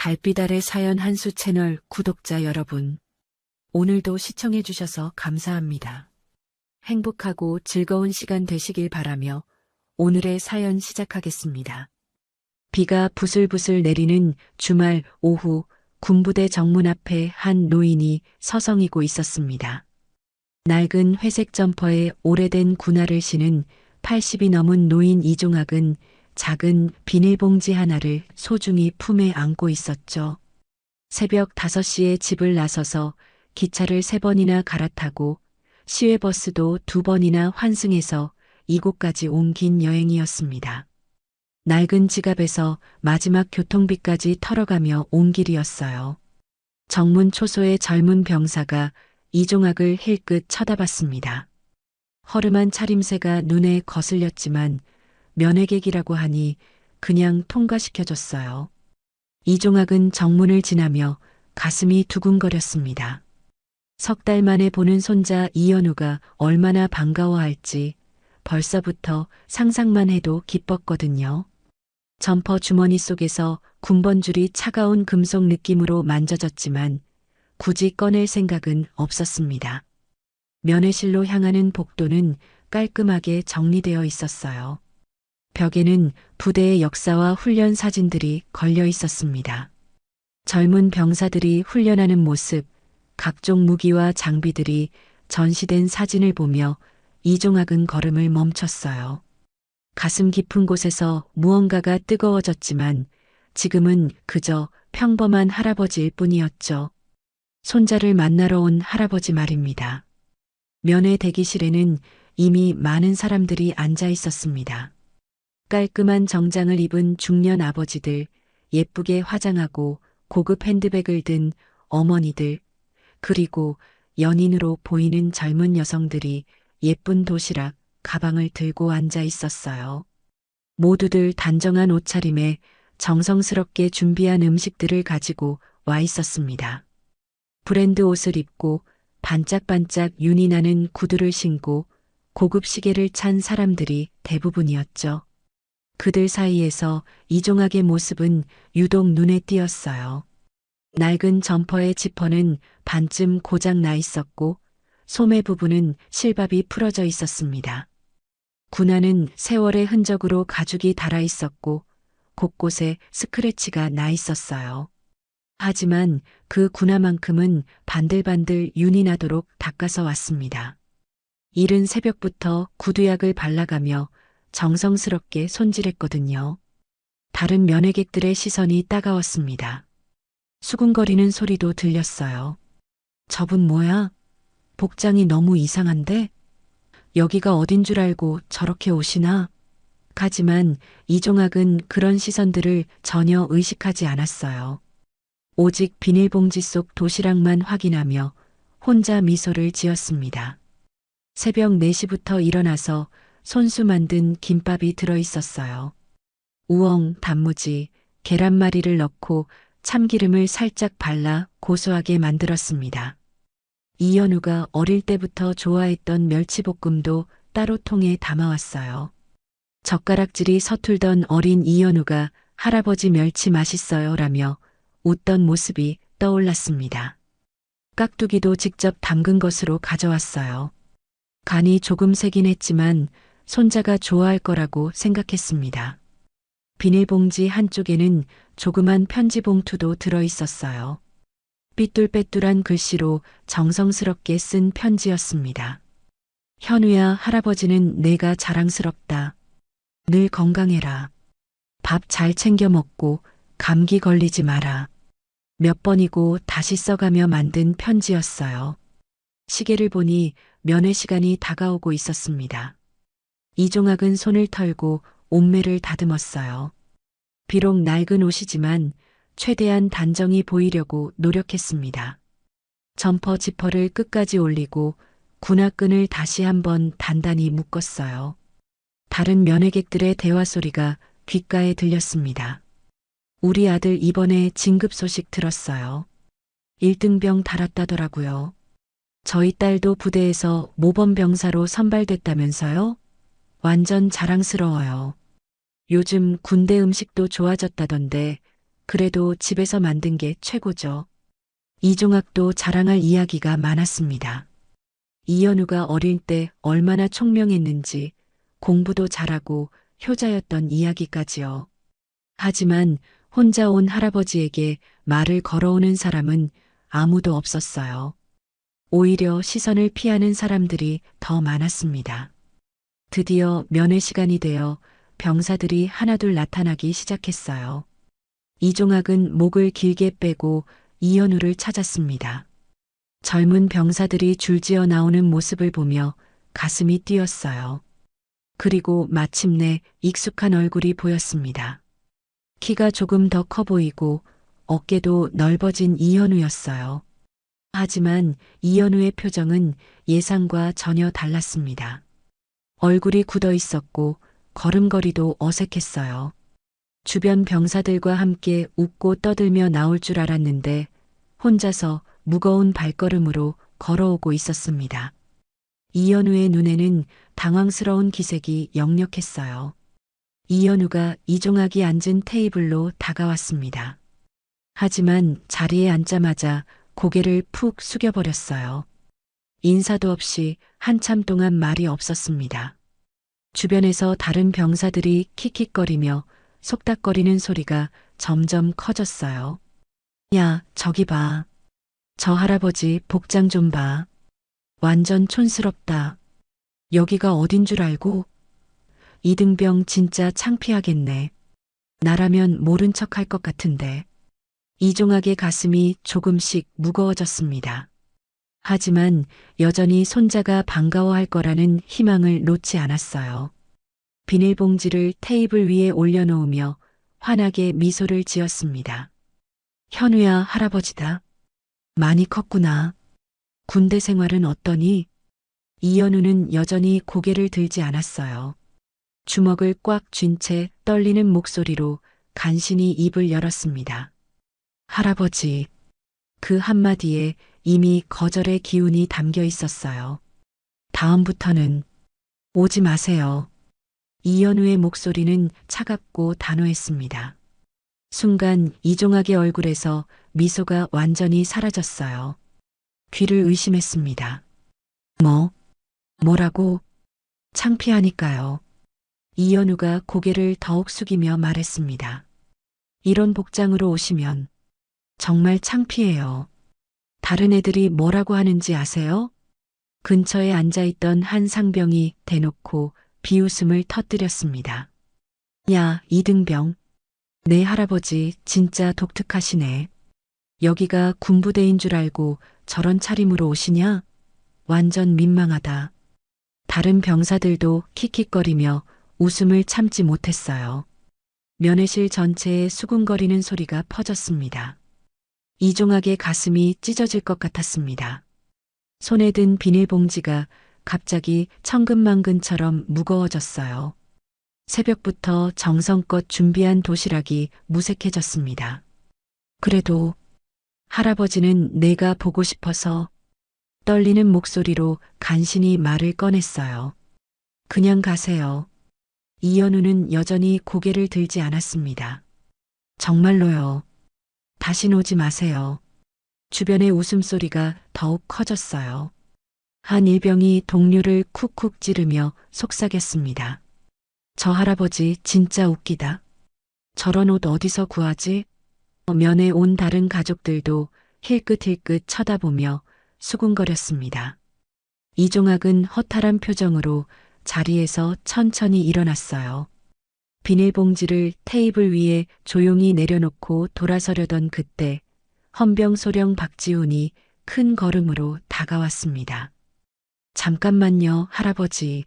달빛 아래 사연 한수 채널 구독자 여러분, 오늘도 시청해주셔서 감사합니다. 행복하고 즐거운 시간 되시길 바라며 오늘의 사연 시작하겠습니다. 비가 부슬부슬 내리는 주말 오후 군부대 정문 앞에 한 노인이 서성이고 있었습니다. 낡은 회색 점퍼에 오래된 군화를 신은 80이 넘은 노인 이종학은 작은 비닐봉지 하나를 소중히 품에 안고 있었죠. 새벽 5시에 집을 나서서 기차를 3번이나 갈아타고 시외버스도 2번이나 환승해서 이곳까지 온 긴 여행이었습니다. 낡은 지갑에서 마지막 교통비까지 털어가며 온 길이었어요. 정문 초소의 젊은 병사가 이종학을 힐끗 쳐다봤습니다. 허름한 차림새가 눈에 거슬렸지만 면회객이라고 하니 그냥 통과시켜줬어요. 이종학은 정문을 지나며 가슴이 두근거렸습니다. 3달 만에 보는 손자 이연우가 얼마나 반가워할지 벌써부터 상상만 해도 기뻤거든요. 점퍼 주머니 속에서 군번줄이 차가운 금속 느낌으로 만져졌지만 굳이 꺼낼 생각은 없었습니다. 면회실로 향하는 복도는 깔끔하게 정리되어 있었어요. 벽에는 부대의 역사와 훈련 사진들이 걸려 있었습니다. 젊은 병사들이 훈련하는 모습, 각종 무기와 장비들이 전시된 사진을 보며 이종학은 걸음을 멈췄어요. 가슴 깊은 곳에서 무언가가 뜨거워졌지만 지금은 그저 평범한 할아버지일 뿐이었죠. 손자를 만나러 온 할아버지 말입니다. 면회 대기실에는 이미 많은 사람들이 앉아 있었습니다. 깔끔한 정장을 입은 중년 아버지들, 예쁘게 화장하고 고급 핸드백을 든 어머니들, 그리고 연인으로 보이는 젊은 여성들이 예쁜 도시락, 가방을 들고 앉아 있었어요. 모두들 단정한 옷차림에 정성스럽게 준비한 음식들을 가지고 와 있었습니다. 브랜드 옷을 입고 반짝반짝 윤이 나는 구두를 신고 고급 시계를 찬 사람들이 대부분이었죠. 그들 사이에서 이종학의 모습은 유독 눈에 띄었어요. 낡은 점퍼의 지퍼는 반쯤 고장 나 있었고 소매 부분은 실밥이 풀어져 있었습니다. 군화는 세월의 흔적으로 가죽이 달아 있었고 곳곳에 스크래치가 나 있었어요. 하지만 그 군화만큼은 반들반들 윤이 나도록 닦아서 왔습니다. 이른 새벽부터 구두약을 발라가며 정성스럽게 손질했거든요. 다른 면회객들의 시선이 따가웠습니다. 수군거리는 소리도 들렸어요. 저분 뭐야? 복장이 너무 이상한데? 여기가 어딘 줄 알고 저렇게 오시나? 하지만 이종학은 그런 시선들을 전혀 의식하지 않았어요. 오직 비닐봉지 속 도시락만 확인하며 혼자 미소를 지었습니다. 새벽 4시부터 일어나서 손수 만든 김밥이 들어있었어요. 우엉, 단무지, 계란말이를 넣고 참기름을 살짝 발라 고소하게 만들었습니다. 이연우가 어릴 때부터 좋아했던 멸치볶음도 따로 통에 담아왔어요. 젓가락질이 서툴던 어린 이연우가 할아버지 멸치 맛있어요 라며 웃던 모습이 떠올랐습니다. 깍두기도 직접 담근 것으로 가져왔어요. 간이 조금 세긴 했지만 손자가 좋아할 거라고 생각했습니다. 비닐봉지 한쪽에는 조그만 편지 봉투도 들어 있었어요. 삐뚤빼뚤한 글씨로 정성스럽게 쓴 편지였습니다. 현우야, 할아버지는 내가 자랑스럽다. 늘 건강해라. 밥 잘 챙겨 먹고 감기 걸리지 마라. 몇 번이고 다시 써가며 만든 편지였어요. 시계를 보니 면회 시간이 다가오고 있었습니다. 이종학은 손을 털고 옷매를 다듬었어요. 비록 낡은 옷이지만 최대한 단정히 보이려고 노력했습니다. 점퍼 지퍼를 끝까지 올리고 군화끈을 다시 한번 단단히 묶었어요. 다른 면회객들의 대화 소리가 귓가에 들렸습니다. 우리 아들 이번에 진급 소식 들었어요. 1등병 달았다더라고요. 저희 딸도 부대에서 모범병사로 선발됐다면서요? 완전 자랑스러워요. 요즘 군대 음식도 좋아졌다던데 그래도 집에서 만든 게 최고죠. 이종학도 자랑할 이야기가 많았습니다. 이현우가 어릴 때 얼마나 총명했는지 공부도 잘하고 효자였던 이야기까지요. 하지만 혼자 온 할아버지에게 말을 걸어오는 사람은 아무도 없었어요. 오히려 시선을 피하는 사람들이 더 많았습니다. 드디어 면회 시간이 되어 병사들이 하나둘 나타나기 시작했어요. 이종학은 목을 길게 빼고 이현우를 찾았습니다. 젊은 병사들이 줄지어 나오는 모습을 보며 가슴이 뛰었어요. 그리고 마침내 익숙한 얼굴이 보였습니다. 키가 조금 더 커 보이고 어깨도 넓어진 이현우였어요. 하지만 이현우의 표정은 예상과 전혀 달랐습니다. 얼굴이 굳어 있었고 걸음걸이도 어색했어요. 주변 병사들과 함께 웃고 떠들며 나올 줄 알았는데 혼자서 무거운 발걸음으로 걸어오고 있었습니다. 이현우의 눈에는 당황스러운 기색이 역력했어요. 이현우가 이종학이 앉은 테이블로 다가왔습니다. 하지만 자리에 앉자마자 고개를 푹 숙여버렸어요. 인사도 없이 한참 동안 말이 없었습니다. 주변에서 다른 병사들이 킥킥거리며 속닥거리는 소리가 점점 커졌어요. 야, 저기 봐. 저 할아버지 복장 좀 봐. 완전 촌스럽다. 여기가 어딘 줄 알고? 이등병 진짜 창피하겠네. 나라면 모른 척 할 것 같은데. 이종학의 가슴이 조금씩 무거워졌습니다. 하지만 여전히 손자가 반가워할 거라는 희망을 놓지 않았어요. 비닐봉지를 테이블 위에 올려놓으며 환하게 미소를 지었습니다. 현우야, 할아버지다. 많이 컸구나. 군대 생활은 어떠니? 이현우는 여전히 고개를 들지 않았어요. 주먹을 꽉 쥔 채 떨리는 목소리로 간신히 입을 열었습니다. 할아버지. 그 한마디에 이미 거절의 기운이 담겨 있었어요. 다음부터는 오지 마세요. 이현우의 목소리는 차갑고 단호했습니다. 순간 이종학의 얼굴에서 미소가 완전히 사라졌어요. 귀를 의심했습니다. 뭐라고? 창피하니까요. 이현우가 고개를 더욱 숙이며 말했습니다. 이런 복장으로 오시면 정말 창피해요. 다른 애들이 뭐라고 하는지 아세요? 근처에 앉아있던 한 상병이 대놓고 비웃음을 터뜨렸습니다. 야, 이등병. 내 할아버지 진짜 독특하시네. 여기가 군부대인 줄 알고 저런 차림으로 오시냐? 완전 민망하다. 다른 병사들도 킥킥거리며 웃음을 참지 못했어요. 면회실 전체에 수군거리는 소리가 퍼졌습니다. 이종학의 가슴이 찢어질 것 같았습니다. 손에 든 비닐봉지가 갑자기 천근만근처럼 무거워졌어요. 새벽부터 정성껏 준비한 도시락이 무색해졌습니다. 그래도 할아버지는 내가 보고 싶어서 떨리는 목소리로 간신히 말을 꺼냈어요. 그냥 가세요. 이현우는 여전히 고개를 들지 않았습니다. 정말로요. 다신 오지 마세요. 주변의 웃음소리가 더욱 커졌어요. 한 일병이 동료를 쿡쿡 찌르며 속삭였습니다. 저 할아버지 진짜 웃기다. 저런 옷 어디서 구하지? 면에 온 다른 가족들도 힐끗힐끗 쳐다보며 수군거렸습니다. 이종학은 허탈한 표정으로 자리에서 천천히 일어났어요. 비닐봉지를 테이블 위에 조용히 내려놓고 돌아서려던 그때 헌병소령 박지훈이 큰 걸음으로 다가왔습니다. 잠깐만요, 할아버지.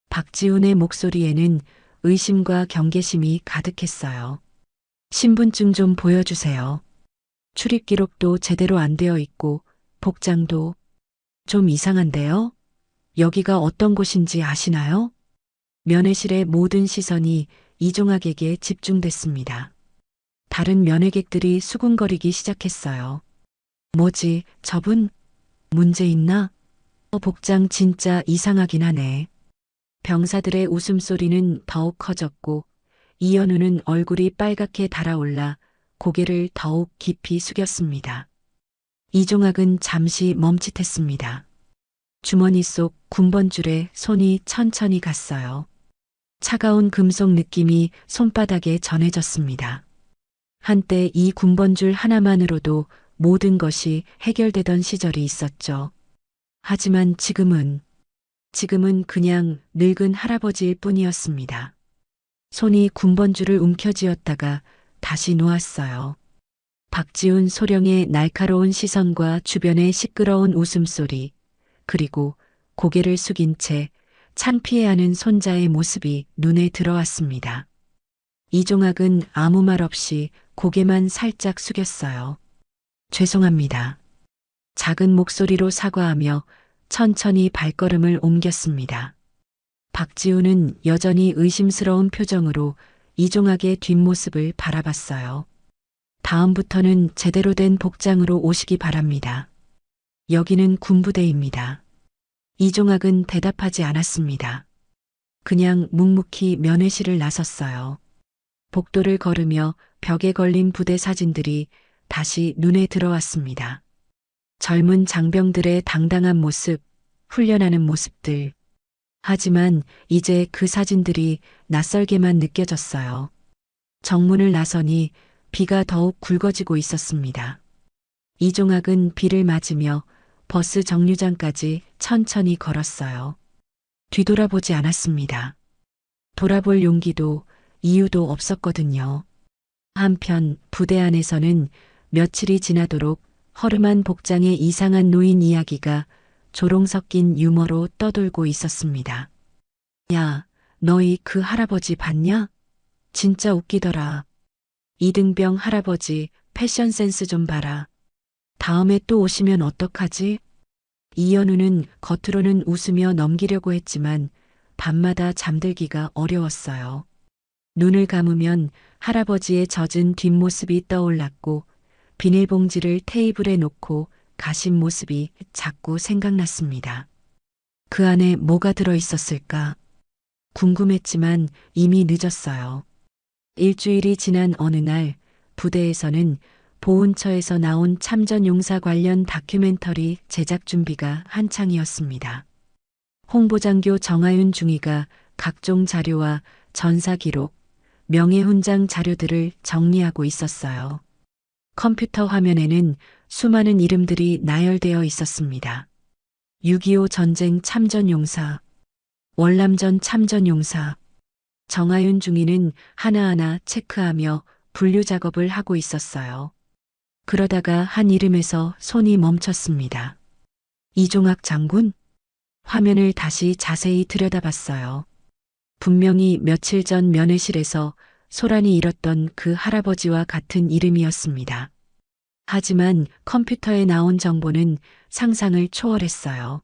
박지훈의 목소리에는 의심과 경계심이 가득했어요. 신분증 좀 보여주세요. 출입 기록도 제대로 안 되어 있고 복장도 좀 이상한데요? 여기가 어떤 곳인지 아시나요? 면회실의 모든 시선이 이종학에게 집중됐습니다. 다른 면회객들이 수군거리기 시작했어요. 뭐지, 저분? 문제 있나? 복장 진짜 이상하긴 하네. 병사들의 웃음소리는 더욱 커졌고 이현우는 얼굴이 빨갛게 달아올라 고개를 더욱 깊이 숙였습니다. 이종학은 잠시 멈칫했습니다. 주머니 속 군번줄에 손이 천천히 갔어요. 차가운 금속 느낌이 손바닥에 전해졌습니다. 한때 이 군번줄 하나만으로도 모든 것이 해결되던 시절이 있었죠. 하지만 지금은 그냥 늙은 할아버지일 뿐이었습니다. 손이 군번줄을 움켜쥐었다가 다시 놓았어요. 박지훈 소령의 날카로운 시선과 주변의 시끄러운 웃음소리, 그리고 고개를 숙인 채 창피해하는 손자의 모습이 눈에 들어왔습니다. 이종학은 아무 말 없이 고개만 살짝 숙였어요. 죄송합니다. 작은 목소리로 사과하며 천천히 발걸음을 옮겼습니다. 박지훈은 여전히 의심스러운 표정으로 이종학의 뒷모습을 바라봤어요. 다음부터는 제대로 된 복장으로 오시기 바랍니다. 여기는 군부대입니다. 이종학은 대답하지 않았습니다. 그냥 묵묵히 면회실을 나섰어요. 복도를 걸으며 벽에 걸린 부대 사진들이 다시 눈에 들어왔습니다. 젊은 장병들의 당당한 모습, 훈련하는 모습들. 하지만 이제 그 사진들이 낯설게만 느껴졌어요. 정문을 나서니 비가 더욱 굵어지고 있었습니다. 이종학은 비를 맞으며 버스 정류장까지 천천히 걸었어요. 뒤돌아보지 않았습니다. 돌아볼 용기도 이유도 없었거든요. 한편 부대 안에서는 며칠이 지나도록 허름한 복장의 이상한 노인 이야기가 조롱 섞인 유머로 떠돌고 있었습니다. 야, 너희 그 할아버지 봤냐? 진짜 웃기더라. 이등병 할아버지 패션 센스 좀 봐라. 다음에 또 오시면 어떡하지? 이현우는 겉으로는 웃으며 넘기려고 했지만 밤마다 잠들기가 어려웠어요. 눈을 감으면 할아버지의 젖은 뒷모습이 떠올랐고 비닐봉지를 테이블에 놓고 가신 모습이 자꾸 생각났습니다. 그 안에 뭐가 들어 있었을까? 궁금했지만 이미 늦었어요. 일주일이 지난 어느 날 부대에서는 보훈처에서 나온 참전용사 관련 다큐멘터리 제작 준비가 한창이었습니다. 홍보장교 정하윤 중위가 각종 자료와 전사 기록, 명예훈장 자료들을 정리하고 있었어요. 컴퓨터 화면에는 수많은 이름들이 나열되어 있었습니다. 6.25 전쟁 참전용사, 월남전 참전용사. 정하윤 중위는 하나하나 체크하며 분류 작업을 하고 있었어요. 그러다가 한 이름에서 손이 멈췄습니다. 이종학 장군? 화면을 다시 자세히 들여다봤어요. 분명히 며칠 전 면회실에서 소란이 일었던 그 할아버지와 같은 이름이었습니다. 하지만 컴퓨터에 나온 정보는 상상을 초월했어요.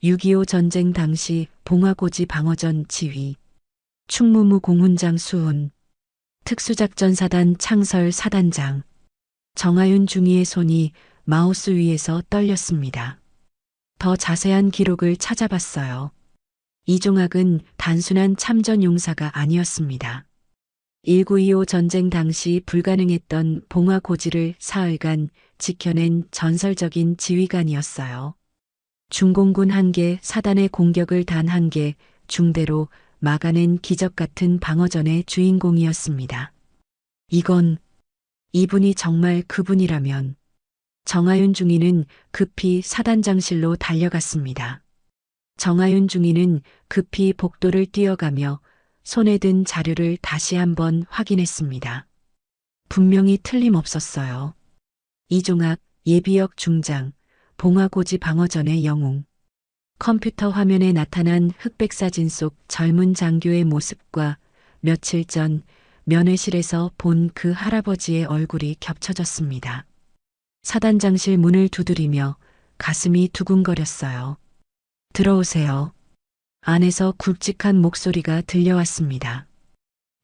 6.25 전쟁 당시 봉화고지 방어전 지휘, 충무무 공훈장 수훈, 특수작전사단 창설 사단장. 정하윤 중위의 손이 마우스 위에서 떨렸습니다. 더 자세한 기록을 찾아봤어요. 이종학은 단순한 참전 용사가 아니었습니다. 1925 전쟁 당시 불가능했던 봉화고지를 사흘간 지켜낸 전설적인 지휘관이었어요. 중공군 1개 사단의 공격을 단 1개 중대로 막아낸 기적 같은 방어전의 주인공이었습니다. 이분이 정말 그분이라면. 정하윤 중위는 급히 사단장실로 달려갔습니다. 정하윤 중위는 급히 복도를 뛰어가며 손에 든 자료를 다시 한번 확인했습니다. 분명히 틀림없었어요. 이종학 예비역 중장, 봉화고지 방어전의 영웅. 컴퓨터 화면에 나타난 흑백 사진 속 젊은 장교의 모습과 며칠 전 면회실에서 본 그 할아버지의 얼굴이 겹쳐졌습니다. 사단장실 문을 두드리며 가슴이 두근거렸어요. 들어오세요. 안에서 굵직한 목소리가 들려왔습니다.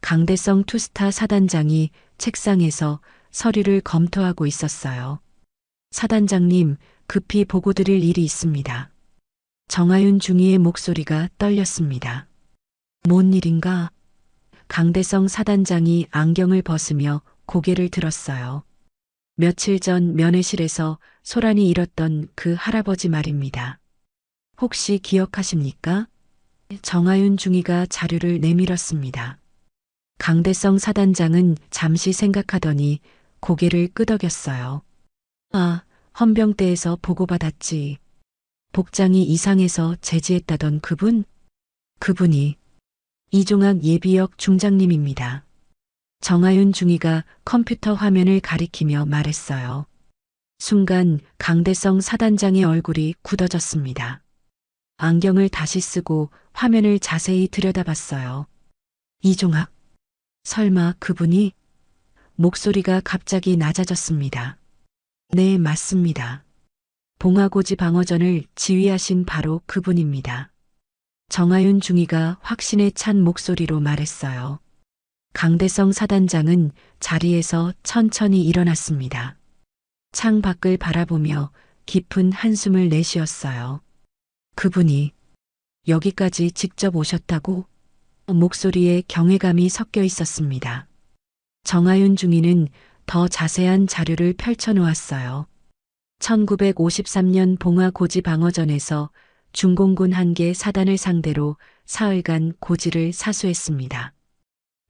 강대성 투스타 사단장이 책상에서 서류를 검토하고 있었어요. 사단장님, 급히 보고드릴 일이 있습니다. 정하윤 중위의 목소리가 떨렸습니다. 뭔 일인가? 강대성 사단장이 안경을 벗으며 고개를 들었어요. 며칠 전 면회실에서 소란이 일었던 그 할아버지 말입니다. 혹시 기억하십니까? 정하윤 중위가 자료를 내밀었습니다. 강대성 사단장은 잠시 생각하더니 고개를 끄덕였어요. 아, 헌병대에서 보고받았지. 복장이 이상해서 제지했다던 그분? 그분이 이종학 예비역 중장님입니다. 정하윤 중위가 컴퓨터 화면을 가리키며 말했어요. 순간 강대성 사단장의 얼굴이 굳어졌습니다. 안경을 다시 쓰고 화면을 자세히 들여다봤어요. 이종학, 설마 그분이? 목소리가 갑자기 낮아졌습니다. 네, 맞습니다. 봉화고지 방어전을 지휘하신 바로 그분입니다. 정하윤 중위가 확신에 찬 목소리로 말했어요. 강대성 사단장은 자리에서 천천히 일어났습니다. 창 밖을 바라보며 깊은 한숨을 내쉬었어요. 그분이 여기까지 직접 오셨다고? 목소리에 경외감이 섞여 있었습니다. 정하윤 중위는 더 자세한 자료를 펼쳐놓았어요. 1953년 봉화고지 방어전에서 중공군 한 개 사단을 상대로 사흘간 고지를 사수했습니다.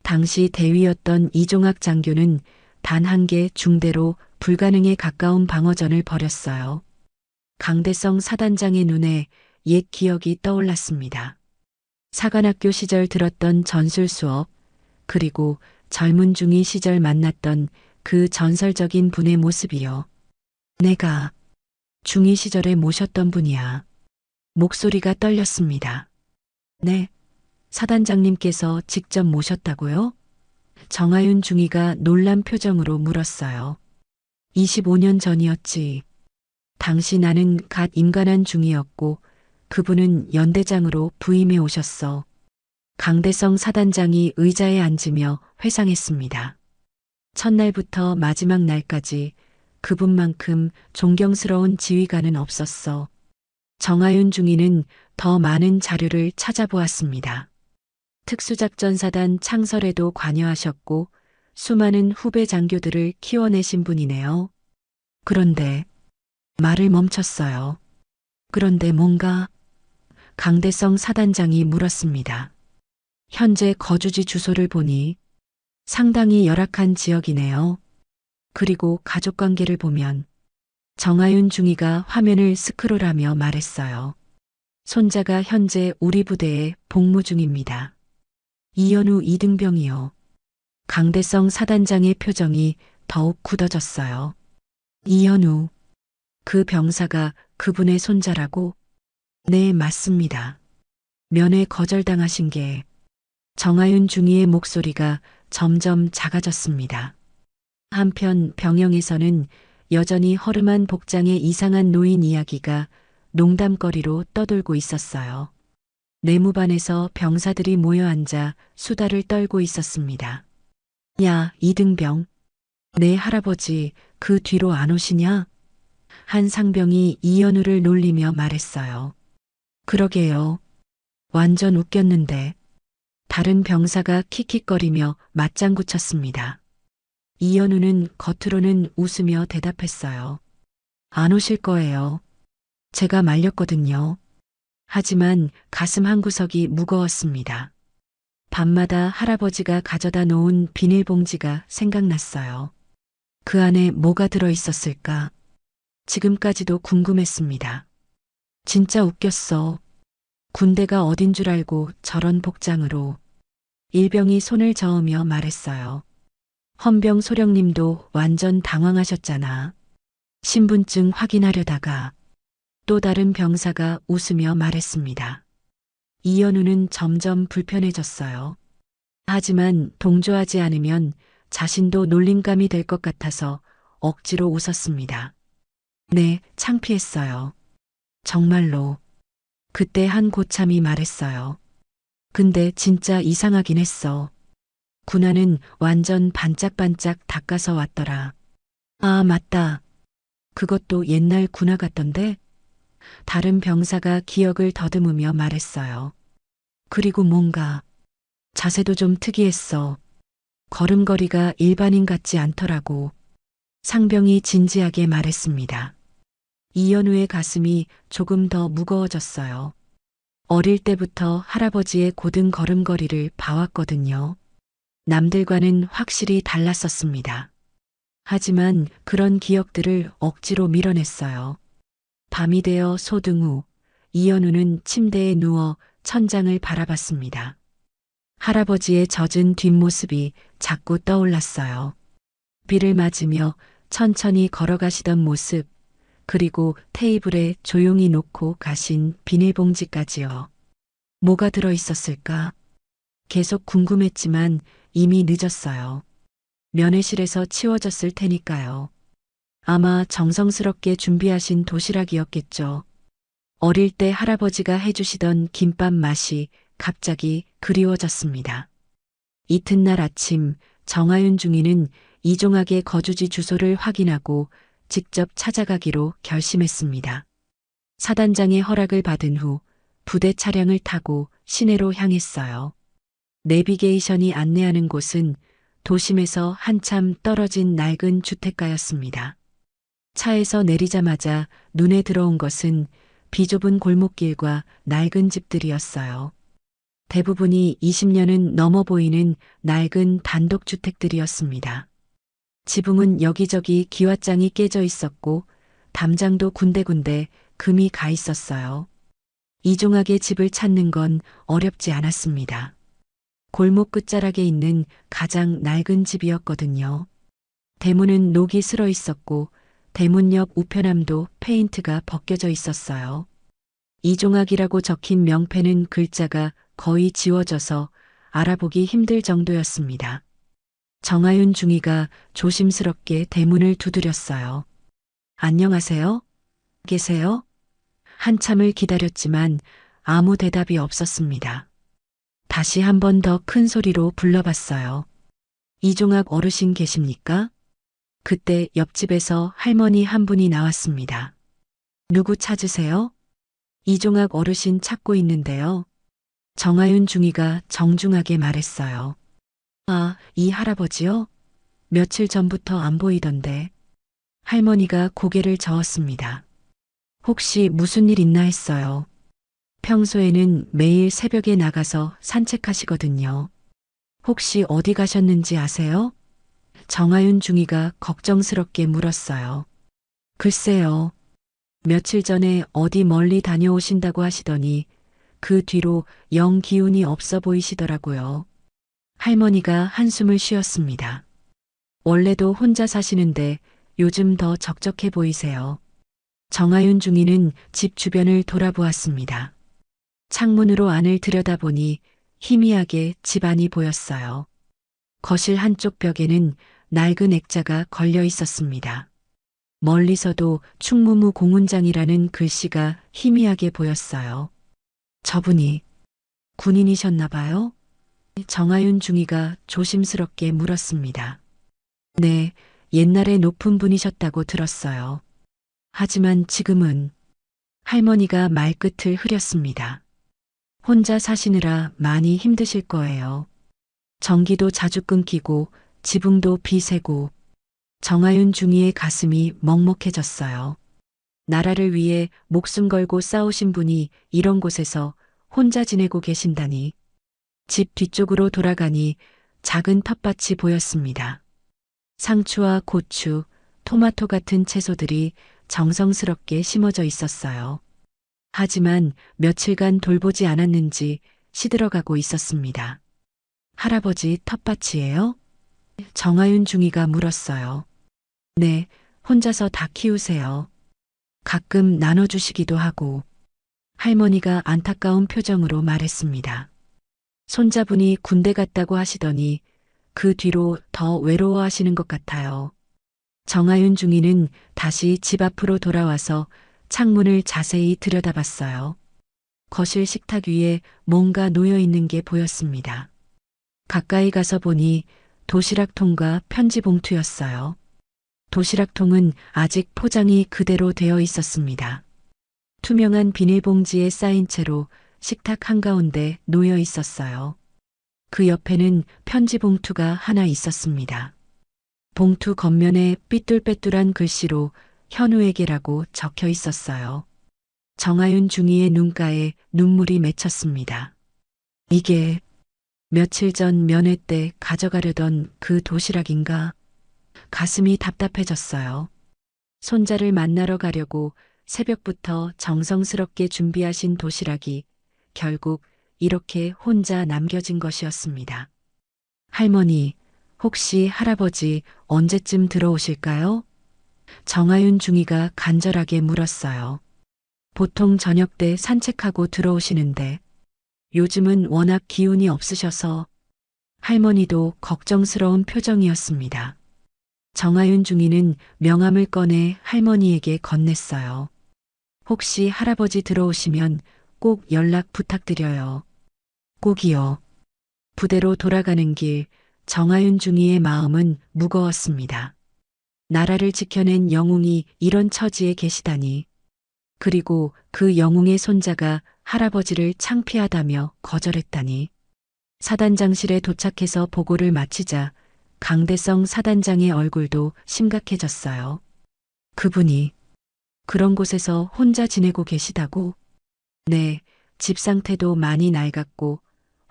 당시 대위였던 이종학 장교는 단 한 개 중대로 불가능에 가까운 방어전을 벌였어요. 강대성 사단장의 눈에 옛 기억이 떠올랐습니다. 사관학교 시절 들었던 전술 수업, 그리고 젊은 중위 시절 만났던 그 전설적인 분의 모습이요. 내가 중위 시절에 모셨던 분이야. 목소리가 떨렸습니다. 네, 사단장님께서 직접 모셨다고요? 정하윤 중위가 놀란 표정으로 물었어요. 25년 전이었지. 당시 나는 갓 임관한 중이었고 그분은 연대장으로 부임해 오셨어. 강대성 사단장이 의자에 앉으며 회상했습니다. 첫날부터 마지막 날까지 그분만큼 존경스러운 지휘관은 없었어. 정하윤 중위는 더 많은 자료를 찾아보았습니다. 특수작전사단 창설에도 관여하셨고 수많은 후배 장교들을 키워내신 분이네요. 그런데 말을 멈췄어요. 그런데 뭔가? 강대성 사단장이 물었습니다. 현재 거주지 주소를 보니 상당히 열악한 지역이네요. 그리고 가족관계를 보면 정하윤 중위가 화면을 스크롤하며 말했어요. 손자가 현재 우리 부대에 복무 중입니다. 이현우 이등병이요. 강대성 사단장의 표정이 더욱 굳어졌어요. 이현우, 그 병사가 그분의 손자라고? 네, 맞습니다. 면회 거절당하신 게. 정하윤 중위의 목소리가 점점 작아졌습니다. 한편 병영에서는 여전히 허름한 복장의 이상한 노인 이야기가 농담거리로 떠돌고 있었어요. 내무반에서 병사들이 모여 앉아 수다를 떨고 있었습니다. 야, 이등병. 내 할아버지 그 뒤로 안 오시냐? 한 상병이 이현우를 놀리며 말했어요. 그러게요. 완전 웃겼는데. 다른 병사가 킥킥거리며 맞장구 쳤습니다. 이현우는 겉으로는 웃으며 대답했어요. 안 오실 거예요. 제가 말렸거든요. 하지만 가슴 한구석이 무거웠습니다. 밤마다 할아버지가 가져다 놓은 비닐봉지가 생각났어요. 그 안에 뭐가 들어 있었을까? 지금까지도 궁금했습니다. 진짜 웃겼어. 군대가 어딘 줄 알고 저런 복장으로. 일병이 손을 저으며 말했어요. 헌병 소령님도 완전 당황하셨잖아. 신분증 확인하려다가. 또 다른 병사가 웃으며 말했습니다. 이현우는 점점 불편해졌어요. 하지만 동조하지 않으면 자신도 놀림감이 될 것 같아서 억지로 웃었습니다. 네, 창피했어요. 정말로. 그때 한 고참이 말했어요. 근데 진짜 이상하긴 했어. 군화는 완전 반짝반짝 닦아서 왔더라. 아, 맞다. 그것도 옛날 군화 같던데? 다른 병사가 기억을 더듬으며 말했어요. 그리고 뭔가 자세도 좀 특이했어. 걸음걸이가 일반인 같지 않더라고. 상병이 진지하게 말했습니다. 이연우의 가슴이 조금 더 무거워졌어요. 어릴 때부터 할아버지의 고든 걸음걸이를 봐왔거든요. 남들과는 확실히 달랐었습니다. 하지만 그런 기억들을 억지로 밀어냈어요. 밤이 되어 소등 후 이연우는 침대에 누워 천장을 바라봤습니다. 할아버지의 젖은 뒷모습이 자꾸 떠올랐어요. 비를 맞으며 천천히 걸어가시던 모습, 그리고 테이블에 조용히 놓고 가신 비닐봉지까지요. 뭐가 들어 있었을까? 계속 궁금했지만 이미 늦었어요. 면회실에서 치워졌을 테니까요. 아마 정성스럽게 준비하신 도시락이었겠죠. 어릴 때 할아버지가 해주시던 김밥 맛이 갑자기 그리워졌습니다. 이튿날 아침 정하윤 중위는 이종학의 거주지 주소를 확인하고 직접 찾아가기로 결심했습니다. 사단장의 허락을 받은 후 부대 차량을 타고 시내로 향했어요. 내비게이션이 안내하는 곳은 도심에서 한참 떨어진 낡은 주택가였습니다. 차에서 내리자마자 눈에 들어온 것은 비좁은 골목길과 낡은 집들이었어요. 대부분이 20년은 넘어 보이는 낡은 단독주택들이었습니다. 지붕은 여기저기 기와장이 깨져 있었고 담장도 군데군데 금이 가 있었어요. 이종학의 집을 찾는 건 어렵지 않았습니다. 골목 끝자락에 있는 가장 낡은 집이었거든요. 대문은 녹이 슬어 있었고 대문 옆 우편함도 페인트가 벗겨져 있었어요. 이종학이라고 적힌 명패는 글자가 거의 지워져서 알아보기 힘들 정도였습니다. 정하윤 중위가 조심스럽게 대문을 두드렸어요. 안녕하세요? 계세요? 한참을 기다렸지만 아무 대답이 없었습니다. 다시 한 번 더 큰 소리로 불러봤어요. 이종학 어르신 계십니까? 그때 옆집에서 할머니 한 분이 나왔습니다. 누구 찾으세요? 이종학 어르신 찾고 있는데요. 정하윤 중위가 정중하게 말했어요. 아, 이 할아버지요? 며칠 전부터 안 보이던데. 할머니가 고개를 저었습니다. 혹시 무슨 일 있나 했어요. 평소에는 매일 새벽에 나가서 산책하시거든요. 혹시 어디 가셨는지 아세요? 정하윤 중위가 걱정스럽게 물었어요. 글쎄요. 며칠 전에 어디 멀리 다녀오신다고 하시더니 그 뒤로 영 기운이 없어 보이시더라고요. 할머니가 한숨을 쉬었습니다. 원래도 혼자 사시는데 요즘 더 적적해 보이세요. 정하윤 중위는 집 주변을 돌아보았습니다. 창문으로 안을 들여다보니 희미하게 집 안이 보였어요. 거실 한쪽 벽에는 낡은 액자가 걸려 있었습니다. 멀리서도 충무무 공훈장이라는 글씨가 희미하게 보였어요. 저분이 군인이셨나 봐요? 정하윤 중위가 조심스럽게 물었습니다. 네, 옛날에 높은 분이셨다고 들었어요. 하지만 지금은 할머니가 말끝을 흐렸습니다. 혼자 사시느라 많이 힘드실 거예요. 전기도 자주 끊기고 지붕도 비새고 정하윤 중위의 가슴이 먹먹해졌어요. 나라를 위해 목숨 걸고 싸우신 분이 이런 곳에서 혼자 지내고 계신다니. 집 뒤쪽으로 돌아가니 작은 텃밭이 보였습니다. 상추와 고추, 토마토 같은 채소들이 정성스럽게 심어져 있었어요. 하지만 며칠간 돌보지 않았는지 시들어가고 있었습니다. 할아버지 텃밭이에요? 정하윤 중위가 물었어요. 네, 혼자서 다 키우세요. 가끔 나눠주시기도 하고. 할머니가 안타까운 표정으로 말했습니다. 손자분이 군대 갔다고 하시더니 그 뒤로 더 외로워하시는 것 같아요. 정하윤 중위는 다시 집 앞으로 돌아와서 창문을 자세히 들여다봤어요. 거실 식탁 위에 뭔가 놓여 있는 게 보였습니다. 가까이 가서 보니 도시락통과 편지 봉투였어요. 도시락통은 아직 포장이 그대로 되어 있었습니다. 투명한 비닐봉지에 쌓인 채로 식탁 한가운데 놓여 있었어요. 그 옆에는 편지 봉투가 하나 있었습니다. 봉투 겉면에 삐뚤빼뚤한 글씨로 현우에게라고 적혀 있었어요. 정아윤 중이의 눈가에 눈물이 맺혔습니다. 이게 며칠 전 면회 때 가져가려던 그 도시락인가? 가슴이 답답해졌어요. 손자를 만나러 가려고 새벽부터 정성스럽게 준비하신 도시락이 결국 이렇게 혼자 남겨진 것이었습니다. 할머니, 혹시 할아버지 언제쯤 들어오실까요? 정아윤 중이가 간절하게 물었어요. 보통 저녁 때 산책하고 들어오시는데 요즘은 워낙 기운이 없으셔서. 할머니도 걱정스러운 표정이었습니다. 정아윤 중이는 명함을 꺼내 할머니에게 건넸어요. 혹시 할아버지 들어오시면 꼭 연락 부탁드려요. 꼭이요. 부대로 돌아가는 길, 정아윤 중이의 마음은 무거웠습니다. 나라를 지켜낸 영웅이 이런 처지에 계시다니. 그리고 그 영웅의 손자가 할아버지를 창피하다며 거절했다니. 사단장실에 도착해서 보고를 마치자 강대성 사단장의 얼굴도 심각해졌어요. 그분이 그런 곳에서 혼자 지내고 계시다고? 네, 집 상태도 많이 낡았고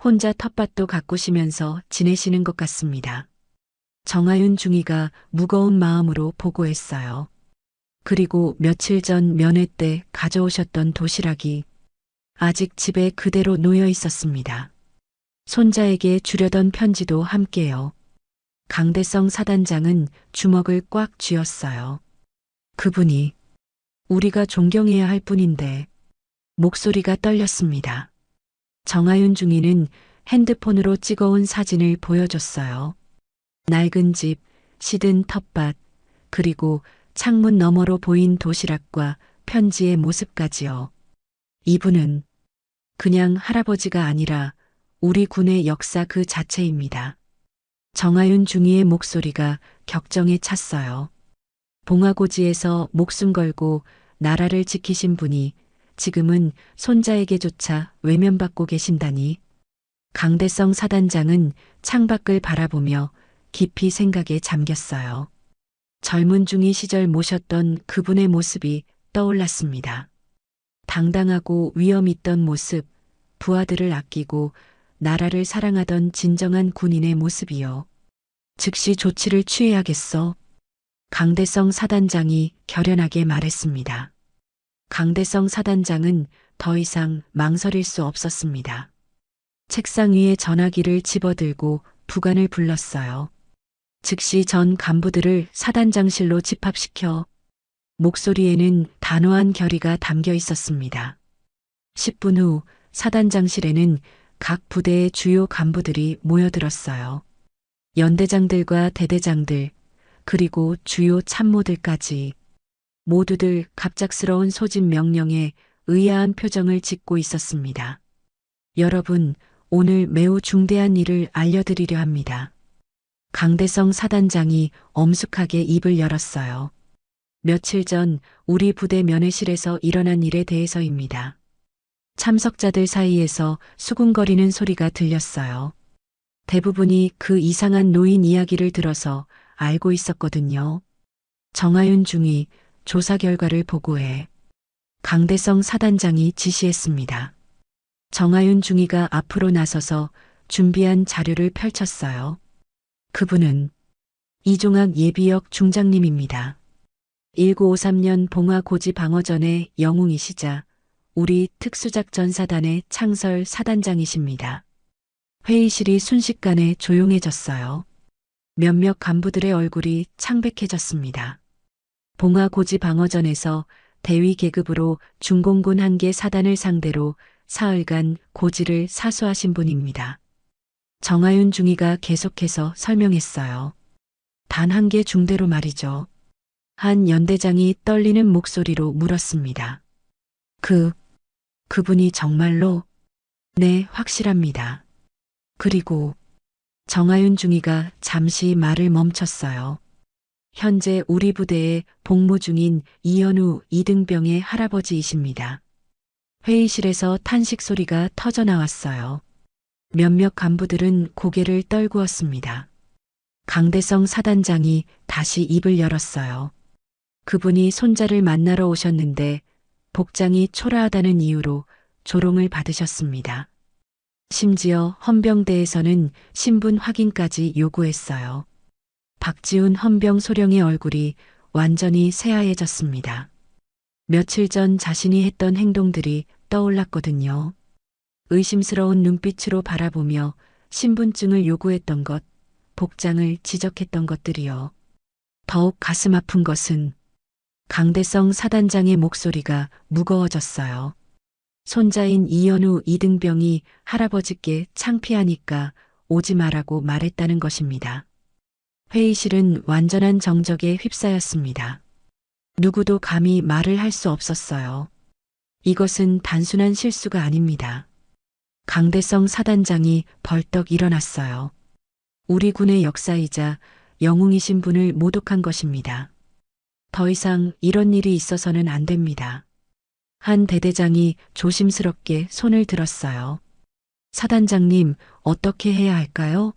혼자 텃밭도 가꾸시면서 지내시는 것 같습니다. 정아윤 중이가 무거운 마음으로 보고했어요. 그리고 며칠 전 면회 때 가져오셨던 도시락이 아직 집에 그대로 놓여 있었습니다. 손자에게 주려던 편지도 함께요. 강대성 사단장은 주먹을 꽉 쥐었어요. 그분이 우리가 존경해야 할 분인데. 목소리가 떨렸습니다. 정아윤 중이는 핸드폰으로 찍어온 사진을 보여줬어요. 낡은 집, 시든 텃밭, 그리고 창문 너머로 보인 도시락과 편지의 모습까지요. 이분은 그냥 할아버지가 아니라 우리 군의 역사 그 자체입니다. 정아윤 중이의 목소리가 격정에 찼어요. 봉화고지에서 목숨 걸고 나라를 지키신 분이 지금은 손자에게조차 외면받고 계신다니. 강대성 사단장은 창밖을 바라보며 깊이 생각에 잠겼어요. 젊은 중이 시절 모셨던 그분의 모습이 떠올랐습니다. 당당하고 위엄 있던 모습, 부하들을 아끼고 나라를 사랑하던 진정한 군인의 모습이요. 즉시 조치를 취해야겠어. 강대성 사단장이 결연하게 말했습니다. 강대성 사단장은 더 이상 망설일 수 없었습니다. 책상 위에 전화기를 집어들고 부관을 불렀어요. 즉시 전 간부들을 사단장실로 집합시켜. 목소리에는 단호한 결의가 담겨 있었습니다. 10분 후 사단장실에는 각 부대의 주요 간부들이 모여들었어요. 연대장들과 대대장들, 그리고 주요 참모들까지 모두들 갑작스러운 소집 명령에 의아한 표정을 짓고 있었습니다. 여러분, 오늘 매우 중대한 일을 알려드리려 합니다. 강대성 사단장이 엄숙하게 입을 열었어요. 며칠 전 우리 부대 면회실에서 일어난 일에 대해서입니다. 참석자들 사이에서 수군거리는 소리가 들렸어요. 대부분이 그 이상한 노인 이야기를 들어서 알고 있었거든요. 정아윤 중이 조사 결과를 보고해. 강대성 사단장이 지시했습니다. 정아윤 중이가 앞으로 나서서 준비한 자료를 펼쳤어요. 그분은 이종학 예비역 중장님입니다. 1953년 봉화고지 방어전의 영웅이시자 우리 특수작전사단의 창설 사단장이십니다. 회의실이 순식간에 조용해졌어요. 몇몇 간부들의 얼굴이 창백해졌습니다. 봉화고지 방어전에서 대위 계급으로 중공군 한 개 사단을 상대로 사흘간 고지를 사수하신 분입니다. 정아윤 중이가 계속해서 설명했어요. 단 한 개 중대로 말이죠. 한 연대장이 떨리는 목소리로 물었습니다. 그분이 정말로? 네, 확실합니다. 그리고 정아윤 중이가 잠시 말을 멈췄어요. 현재 우리 부대에 복무 중인 이현우 이등병의 할아버지이십니다. 회의실에서 탄식 소리가 터져 나왔어요. 몇몇 간부들은 고개를 떨구었습니다. 강대성 사단장이 다시 입을 열었어요. 그분이 손자를 만나러 오셨는데 복장이 초라하다는 이유로 조롱을 받으셨습니다. 심지어 헌병대에서는 신분 확인까지 요구했어요. 박지훈 헌병 소령의 얼굴이 완전히 새하얘졌습니다. 며칠 전 자신이 했던 행동들이 떠올랐거든요. 의심스러운 눈빛으로 바라보며 신분증을 요구했던 것, 복장을 지적했던 것들이요. 더욱 가슴 아픈 것은 강대성 사단장의 목소리가 무거워졌어요. 손자인 이현우 이등병이 할아버지께 창피하니까 오지 마라고 말했다는 것입니다. 회의실은 완전한 정적에 휩싸였습니다. 누구도 감히 말을 할 수 없었어요. 이것은 단순한 실수가 아닙니다. 강대성 사단장이 벌떡 일어났어요. 우리 군의 역사이자 영웅이신 분을 모독한 것입니다. 더 이상 이런 일이 있어서는 안 됩니다. 한 대대장이 조심스럽게 손을 들었어요. 사단장님, 어떻게 해야 할까요?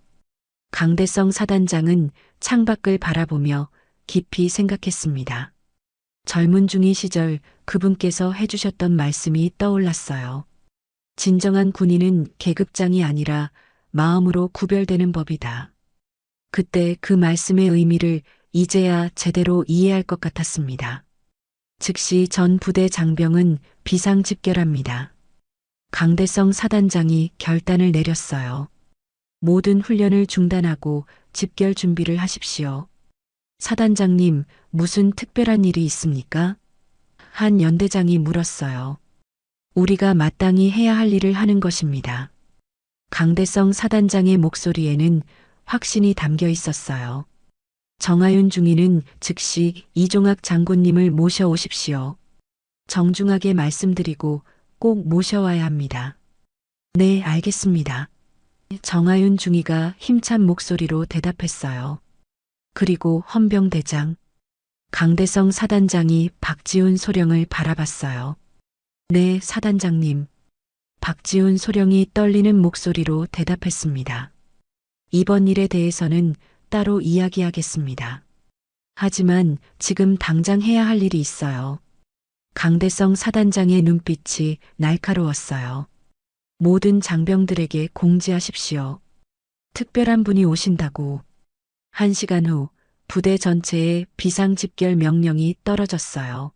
강대성 사단장은 창밖을 바라보며 깊이 생각했습니다. 젊은 중위 시절 그분께서 해주셨던 말씀이 떠올랐어요. 진정한 군인은 계급장이 아니라 마음으로 구별되는 법이다. 그때 그 말씀의 의미를 이제야 제대로 이해할 것 같았습니다. 즉시 전 부대 장병은 비상집결합니다. 강대성 사단장이 결단을 내렸어요. 모든 훈련을 중단하고 집결 준비를 하십시오. 사단장님, 무슨 특별한 일이 있습니까? 한 연대장이 물었어요. 우리가 마땅히 해야 할 일을 하는 것입니다. 강대성 사단장의 목소리에는 확신이 담겨 있었어요. 정하윤 중위는 즉시 이종학 장군님을 모셔오십시오. 정중하게 말씀드리고 꼭 모셔와야 합니다. 네, 알겠습니다. 정하윤 중위가 힘찬 목소리로 대답했어요. 그리고 헌병대장, 강대성 사단장이 박지훈 소령을 바라봤어요. 네, 사단장님. 박지훈 소령이 떨리는 목소리로 대답했습니다. 이번 일에 대해서는 따로 이야기하겠습니다. 하지만 지금 당장 해야 할 일이 있어요. 강대성 사단장의 눈빛이 날카로웠어요. 모든 장병들에게 공지하십시오. 특별한 분이 오신다고. 1시간 후 부대 전체에 비상집결 명령이 떨어졌어요.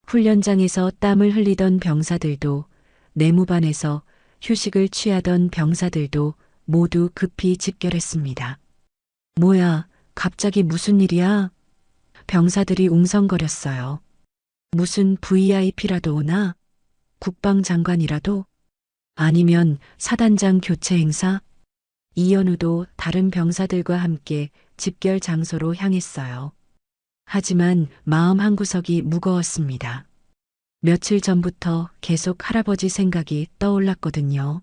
훈련장에서 땀을 흘리던 병사들도, 내무반에서 휴식을 취하던 병사들도 모두 급히 집결했습니다. 뭐야, 갑자기 무슨 일이야? 병사들이 웅성거렸어요. 무슨 VIP라도 오나? 국방장관이라도? 아니면 사단장 교체 행사? 이현우도 다른 병사들과 함께 집결 장소로 향했어요. 하지만 마음 한구석이 무거웠습니다. 며칠 전부터 계속 할아버지 생각이 떠올랐거든요.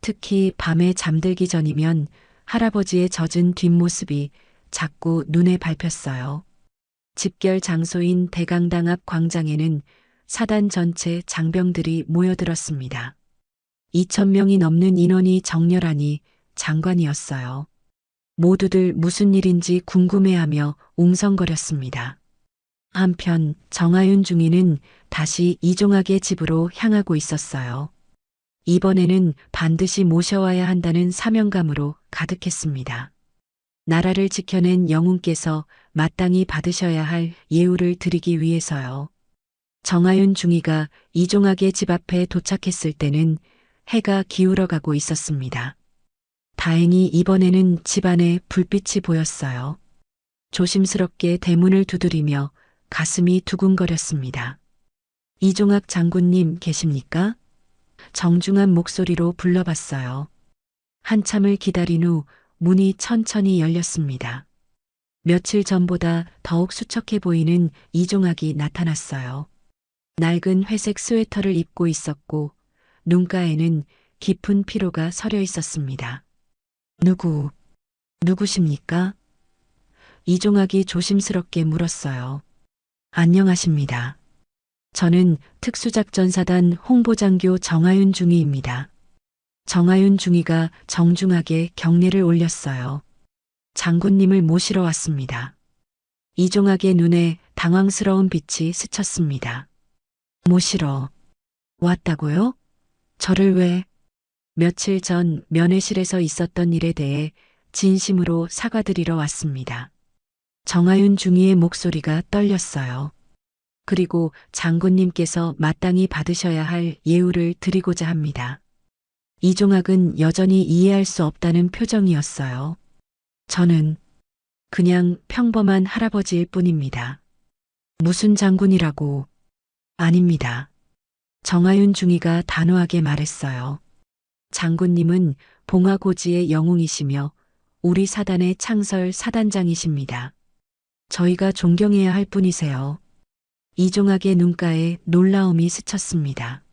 특히 밤에 잠들기 전이면 할아버지의 젖은 뒷모습이 자꾸 눈에 밟혔어요. 집결 장소인 대강당 앞 광장에는 사단 전체 장병들이 모여들었습니다. 2,000명이 넘는 인원이 정렬하니 장관이었어요. 모두들 무슨 일인지 궁금해하며 웅성거렸습니다. 한편 정하윤 중위는 다시 이종학의 집으로 향하고 있었어요. 이번에는 반드시 모셔와야 한다는 사명감으로 가득했습니다. 나라를 지켜낸 영웅께서 마땅히 받으셔야 할 예우를 드리기 위해서요. 정하윤 중위가 이종학의 집 앞에 도착했을 때는 해가 기울어가고 있었습니다. 다행히 이번에는 집 안에 불빛이 보였어요. 조심스럽게 대문을 두드리며 가슴이 두근거렸습니다. 이종학 장군님 계십니까? 정중한 목소리로 불러봤어요. 한참을 기다린 후 문이 천천히 열렸습니다. 며칠 전보다 더욱 수척해 보이는 이종학이 나타났어요. 낡은 회색 스웨터를 입고 있었고 눈가에는 깊은 피로가 서려 있었습니다. 누구십니까? 이종학이 조심스럽게 물었어요. 안녕하십니다. 저는 특수작전사단 홍보장교 정하윤 중위입니다. 정하윤 중위가 정중하게 경례를 올렸어요. 장군님을 모시러 왔습니다. 이종학의 눈에 당황스러운 빛이 스쳤습니다. 모시러 왔다고요? 저를 왜? 며칠 전 면회실에서 있었던 일에 대해 진심으로 사과드리러 왔습니다. 정하윤 중위의 목소리가 떨렸어요. 그리고 장군님께서 마땅히 받으셔야 할 예우를 드리고자 합니다. 이종학은 여전히 이해할 수 없다는 표정이었어요. 저는 그냥 평범한 할아버지일 뿐입니다. 무슨 장군이라고? 아닙니다. 정하윤 중위가 단호하게 말했어요. 장군님은 봉화고지의 영웅이시며 우리 사단의 창설 사단장이십니다. 저희가 존경해야 할 분이세요. 이종학의 눈가에 놀라움이 스쳤습니다.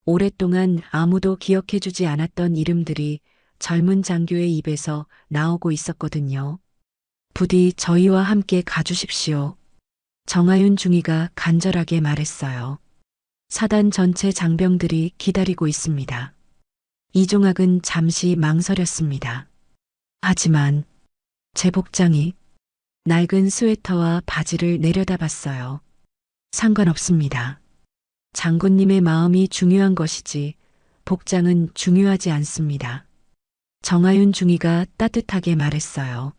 오랫동안 아무도 기억해주지 않았던 이름들이 젊은 장교의 입에서 나오고 있었거든요. 부디 저희와 함께 가주십시오. 정하윤 중위가 간절하게 말했어요. 사단 전체 장병들이 기다리고 있습니다. 이종학은 잠시 망설였습니다. 하지만 제 복장이 낡은 스웨터와 바지를 내려다봤어요. 상관없습니다. 장군님의 마음이 중요한 것이지 복장은 중요하지 않습니다. 정하윤 중위가 따뜻하게 말했어요.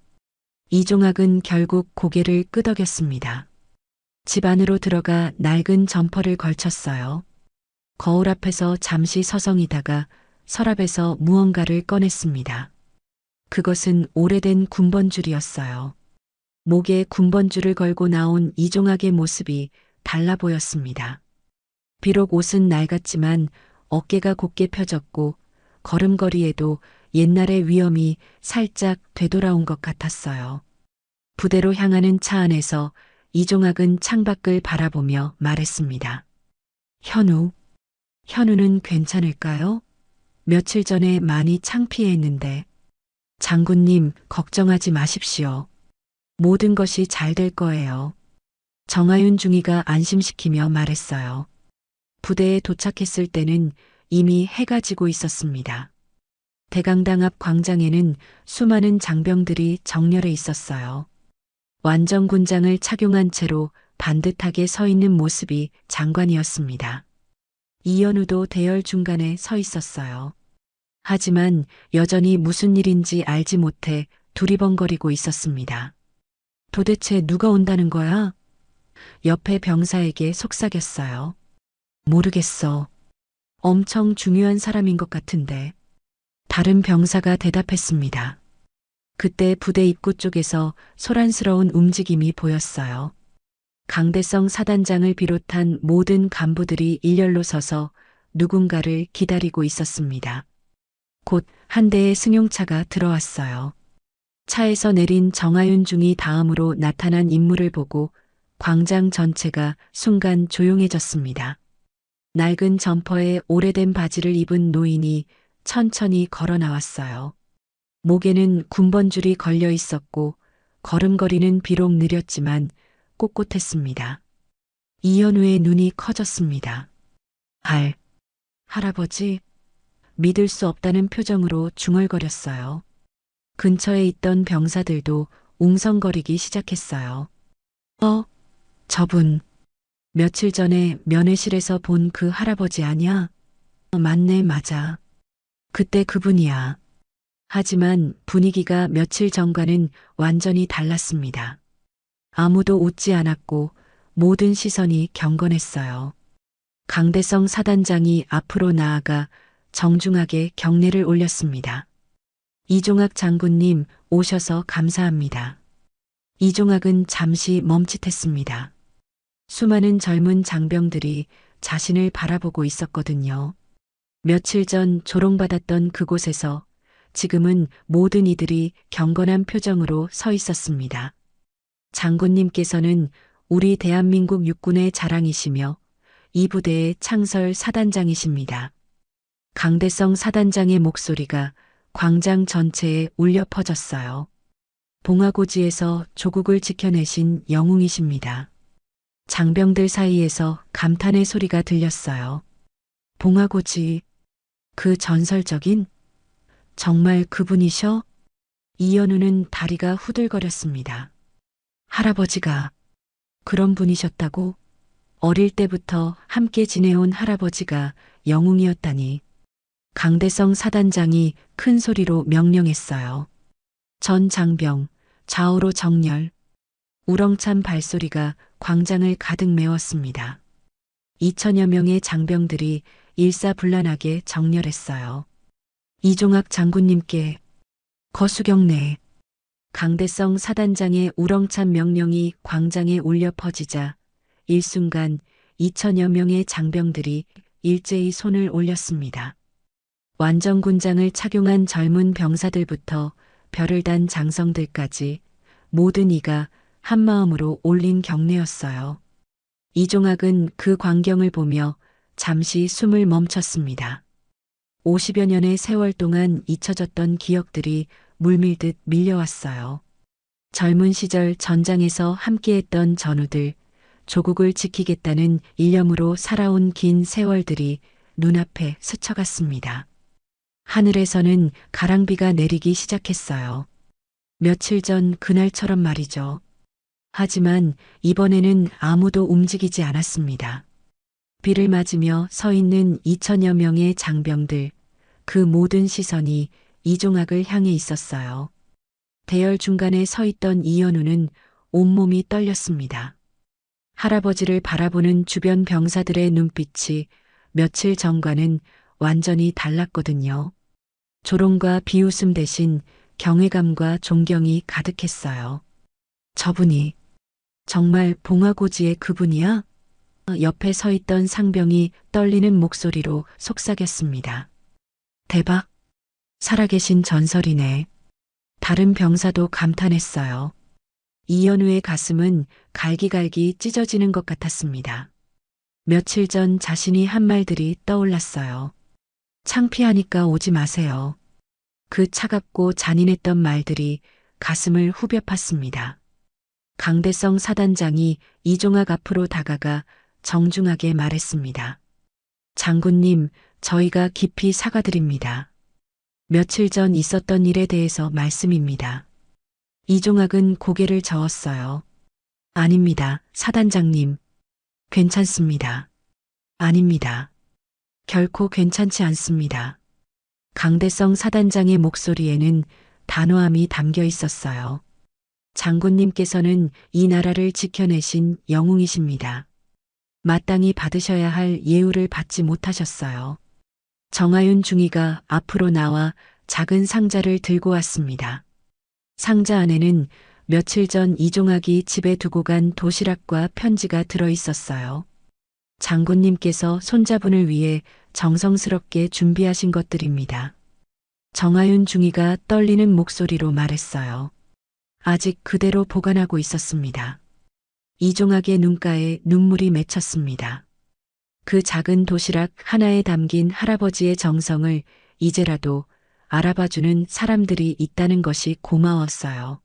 이종학은 결국 고개를 끄덕였습니다. 집 안으로 들어가 낡은 점퍼를 걸쳤어요. 거울 앞에서 잠시 서성이다가 서랍에서 무언가를 꺼냈습니다. 그것은 오래된 군번줄이었어요. 목에 군번줄을 걸고 나온 이종학의 모습이 달라 보였습니다. 비록 옷은 낡았지만 어깨가 곧게 펴졌고 걸음걸이에도 옛날의 위엄이 살짝 되돌아온 것 같았어요. 부대로 향하는 차 안에서 이종학은 창밖을 바라보며 말했습니다. 현우는 괜찮을까요? 며칠 전에 많이 창피해했는데. 장군님, 걱정하지 마십시오. 모든 것이 잘 될 거예요. 정하윤 중위가 안심시키며 말했어요. 부대에 도착했을 때는 이미 해가 지고 있었습니다. 대강당 앞 광장에는 수많은 장병들이 정렬해 있었어요. 완전군장을 착용한 채로 반듯하게 서 있는 모습이 장관이었습니다. 이현우도 대열 중간에 서 있었어요. 하지만 여전히 무슨 일인지 알지 못해 두리번거리고 있었습니다. 도대체 누가 온다는 거야? 옆에 병사에게 속삭였어요. 모르겠어. 엄청 중요한 사람인 것 같은데. 다른 병사가 대답했습니다. 그때 부대 입구 쪽에서 소란스러운 움직임이 보였어요. 강대성 사단장을 비롯한 모든 간부들이 일렬로 서서 누군가를 기다리고 있었습니다. 곧 한 대의 승용차가 들어왔어요. 차에서 내린 정하윤 중위 다음으로 나타난 인물을 보고 광장 전체가 순간 조용해졌습니다. 낡은 점퍼에 오래된 바지를 입은 노인이 천천히 걸어 나왔어요. 목에는 군번줄이 걸려 있었고 걸음걸이는 비록 느렸지만 꼿꼿했습니다. 이현우의 눈이 커졌습니다. 할아버지? 믿을 수 없다는 표정으로 중얼거렸어요. 근처에 있던 병사들도 웅성거리기 시작했어요. 저분, 며칠 전에 면회실에서 본 그 할아버지 아냐? 맞네, 맞아. 그때 그분이야. 하지만 분위기가 며칠 전과는 완전히 달랐습니다. 아무도 웃지 않았고 모든 시선이 경건했어요. 강대성 사단장이 앞으로 나아가 정중하게 경례를 올렸습니다. 이종학 장군님 오셔서 감사합니다. 이종학은 잠시 멈칫했습니다. 수많은 젊은 장병들이 자신을 바라보고 있었거든요. 며칠 전 조롱받았던 그곳에서 지금은 모든 이들이 경건한 표정으로 서 있었습니다. 장군님께서는 우리 대한민국 육군의 자랑이시며 이 부대의 창설 사단장이십니다. 강대성 사단장의 목소리가 광장 전체에 울려 퍼졌어요. 봉화고지에서 조국을 지켜내신 영웅이십니다. 장병들 사이에서 감탄의 소리가 들렸어요. 봉화고지, 그 전설적인 정말 그분이셔? 이현우는 다리가 후들거렸습니다. 할아버지가 그런 분이셨다고? 어릴 때부터 함께 지내온 할아버지가 영웅이었다니. 강대성 사단장이 큰 소리로 명령했어요. 전 장병, 좌우로 정렬. 우렁찬 발소리가 광장을 가득 메웠습니다. 2천여 명의 장병들이 일사불란하게 정렬했어요. 이종학 장군님께 거수경례. 강대성 사단장의 우렁찬 명령이 광장에 울려 퍼지자 일순간 2천여 명의 장병들이 일제히 손을 올렸습니다. 완전군장을 착용한 젊은 병사들부터 별을 단 장성들까지 모든 이가 한마음으로 올린 경례였어요. 이종학은 그 광경을 보며 잠시 숨을 멈췄습니다. 50여 년의 세월 동안 잊혀졌던 기억들이 물밀듯 밀려왔어요. 젊은 시절 전장에서 함께했던 전우들, 조국을 지키겠다는 일념으로 살아온 긴 세월들이 눈앞에 스쳐갔습니다. 하늘에서는 가랑비가 내리기 시작했어요. 며칠 전 그날처럼 말이죠. 하지만 이번에는 아무도 움직이지 않았습니다. 비를 맞으며 서 있는 2천여 명의 장병들, 그 모든 시선이 이종학을 향해 있었어요. 대열 중간에 서 있던 이현우는 온몸이 떨렸습니다. 할아버지를 바라보는 주변 병사들의 눈빛이 며칠 전과는 완전히 달랐거든요. 조롱과 비웃음 대신 경외감과 존경이 가득했어요. 저분이 정말 봉화고지의 그분이야? 옆에 서 있던 상병이 떨리는 목소리로 속삭였습니다. 대박! 살아계신 전설이네. 다른 병사도 감탄했어요. 이현우의 가슴은 갈기갈기 찢어지는 것 같았습니다. 며칠 전 자신이 한 말들이 떠올랐어요. 창피하니까 오지 마세요. 그 차갑고 잔인했던 말들이 가슴을 후벼 팠습니다. 강대성 사단장이 이종학 앞으로 다가가 정중하게 말했습니다. 장군님, 저희가 깊이 사과드립니다. 며칠 전 있었던 일에 대해서 말씀입니다. 이종학은 고개를 저었어요. 아닙니다, 사단장님. 괜찮습니다. 아닙니다. 결코 괜찮지 않습니다. 강대성 사단장의 목소리에는 단호함이 담겨 있었어요. 장군님께서는 이 나라를 지켜내신 영웅이십니다. 마땅히 받으셔야 할 예우를 받지 못하셨어요. 정하윤 중위가 앞으로 나와 작은 상자를 들고 왔습니다. 상자 안에는 며칠 전 이종학이 집에 두고 간 도시락과 편지가 들어 있었어요. 장군님께서 손자분을 위해 정성스럽게 준비하신 것들입니다. 정하윤 중위가 떨리는 목소리로 말했어요. 아직 그대로 보관하고 있었습니다. 이종학의 눈가에 눈물이 맺혔습니다. 그 작은 도시락 하나에 담긴 할아버지의 정성을 이제라도 알아봐주는 사람들이 있다는 것이 고마웠어요.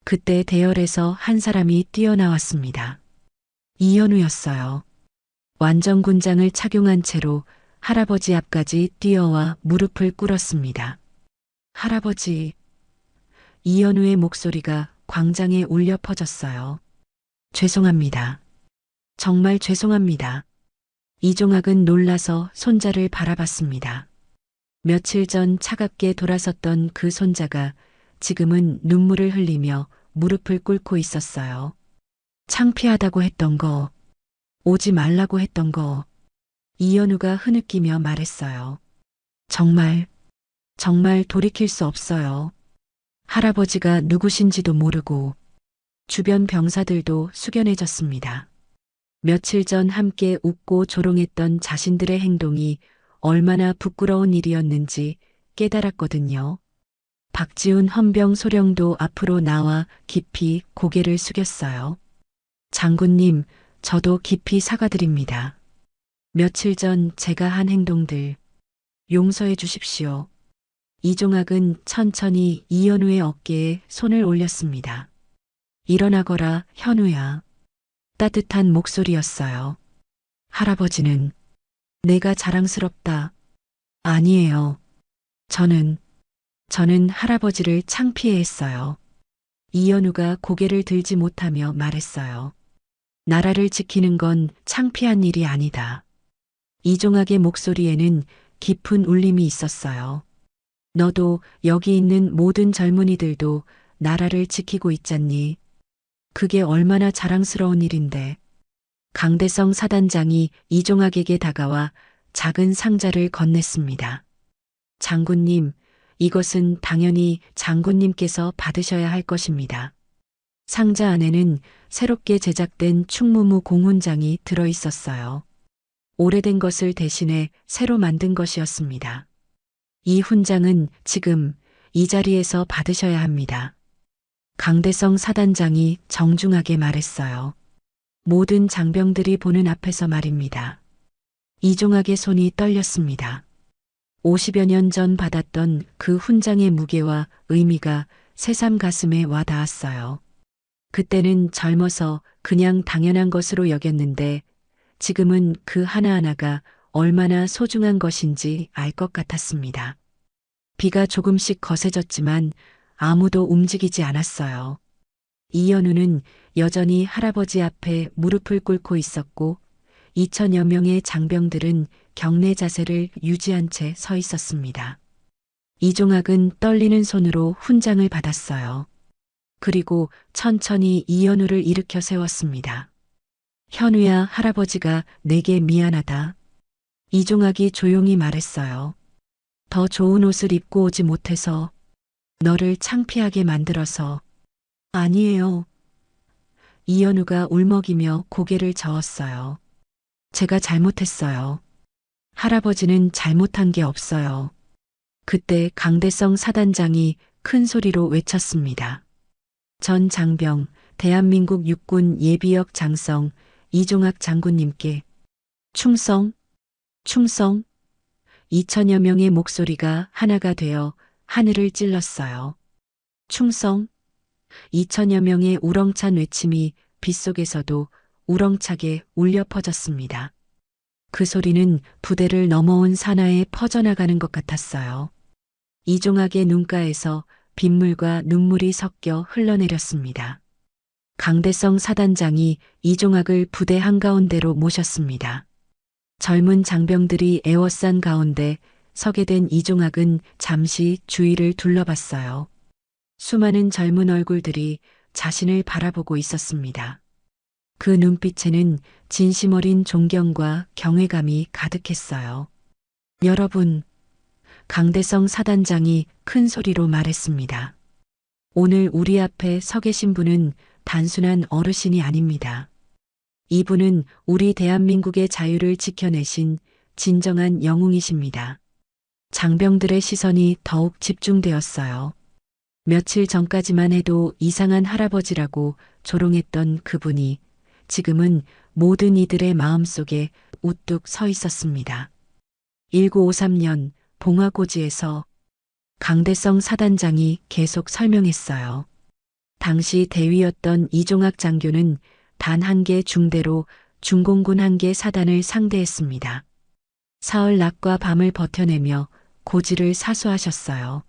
그때 대열에서 한 사람이 뛰어나왔습니다. 이현우였어요. 완전군장을 착용한 채로 할아버지 앞까지 뛰어와 무릎을 꿇었습니다. 할아버지. 이현우의 목소리가 광장에 울려 퍼졌어요. 죄송합니다. 정말 죄송합니다. 이종학은 놀라서 손자를 바라봤습니다. 며칠 전 차갑게 돌아섰던 그 손자가 지금은 눈물을 흘리며 무릎을 꿇고 있었어요. 창피하다고 했던 거, 오지 말라고 했던 거, 이현우가 흐느끼며 말했어요. 정말 돌이킬 수 없어요. 할아버지가 누구신지도 모르고 주변 병사들도 숙연해졌습니다. 며칠 전 함께 웃고 조롱했던 자신들의 행동이 얼마나 부끄러운 일이었는지 깨달았거든요. 박지훈 헌병 소령도 앞으로 나와 깊이 고개를 숙였어요. 장군님, 저도 깊이 사과드립니다. 며칠 전 제가 한 행동들 용서해 주십시오. 이종학은 천천히 이현우의 어깨에 손을 올렸습니다. 일어나거라, 현우야. 따뜻한 목소리였어요. 할아버지는 내가 자랑스럽다. 아니에요. 저는, 저는 할아버지를 창피해했어요. 이연우가 고개를 들지 못하며 말했어요. 나라를 지키는 건 창피한 일이 아니다. 이종학의 목소리에는 깊은 울림이 있었어요. 너도 여기 있는 모든 젊은이들도 나라를 지키고 있잖니. 그게 얼마나 자랑스러운 일인데. 강대성 사단장이 이종학에게 다가와 작은 상자를 건넸습니다. 장군님, 이것은 당연히 장군님께서 받으셔야 할 것입니다. 상자 안에는 새롭게 제작된 충무무 공훈장이 들어 있었어요. 오래된 것을 대신해 새로 만든 것이었습니다. 이 훈장은 지금 이 자리에서 받으셔야 합니다. 강대성 사단장이 정중하게 말했어요. 모든 장병들이 보는 앞에서 말입니다. 이종학의 손이 떨렸습니다. 50여 년 전 받았던 그 훈장의 무게와 의미가 새삼 가슴에 와 닿았어요. 그때는 젊어서 그냥 당연한 것으로 여겼는데 지금은 그 하나하나가 얼마나 소중한 것인지 알 것 같았습니다. 비가 조금씩 거세졌지만 아무도 움직이지 않았어요. 이연우는 여전히 할아버지 앞에 무릎을 꿇고 있었고 2천여 명의 장병들은 경례 자세를 유지한 채 서 있었습니다. 이종학은 떨리는 손으로 훈장을 받았어요. 그리고 천천히 이연우를 일으켜 세웠습니다. 현우야, 할아버지가 내게 미안하다. 이종학이 조용히 말했어요. 더 좋은 옷을 입고 오지 못해서 너를 창피하게 만들어서. 아니에요. 이연우가 울먹이며 고개를 저었어요. 제가 잘못했어요. 할아버지는 잘못한 게 없어요. 그때 강대성 사단장이 큰 소리로 외쳤습니다. 전 장병, 대한민국 육군 예비역 장성 이종학 장군님께 충성, 충성. 2천여 명의 목소리가 하나가 되어 하늘을 찔렀어요. 충성. 2천여 명의 우렁찬 외침이 빗속에서도 우렁차게 울려 퍼졌습니다. 그 소리는 부대를 넘어온 산하에 퍼져나가는 것 같았어요. 이종학의 눈가에서 빗물과 눈물이 섞여 흘러내렸습니다. 강대성 사단장이 이종학을 부대 한가운데로 모셨습니다. 젊은 장병들이 에워싼 가운데 서게 된 이종학은 잠시 주위를 둘러봤어요. 수많은 젊은 얼굴들이 자신을 바라보고 있었습니다. 그 눈빛에는 진심 어린 존경과 경외감이 가득했어요. 여러분, 강대성 사단장이 큰 소리로 말했습니다. 오늘 우리 앞에 서 계신 분은 단순한 어르신이 아닙니다. 이분은 우리 대한민국의 자유를 지켜내신 진정한 영웅이십니다. 장병들의 시선이 더욱 집중되었어요. 며칠 전까지만 해도 이상한 할아버지라고 조롱했던 그분이 지금은 모든 이들의 마음속에 우뚝 서 있었습니다. 1953년 봉화고지에서 강대성 사단장이 계속 설명했어요. 당시 대위였던 이종학 장교는 단 한 개 중대로 중공군 한 개 사단을 상대했습니다. 사흘 낮과 밤을 버텨내며 고지를 사수하셨어요.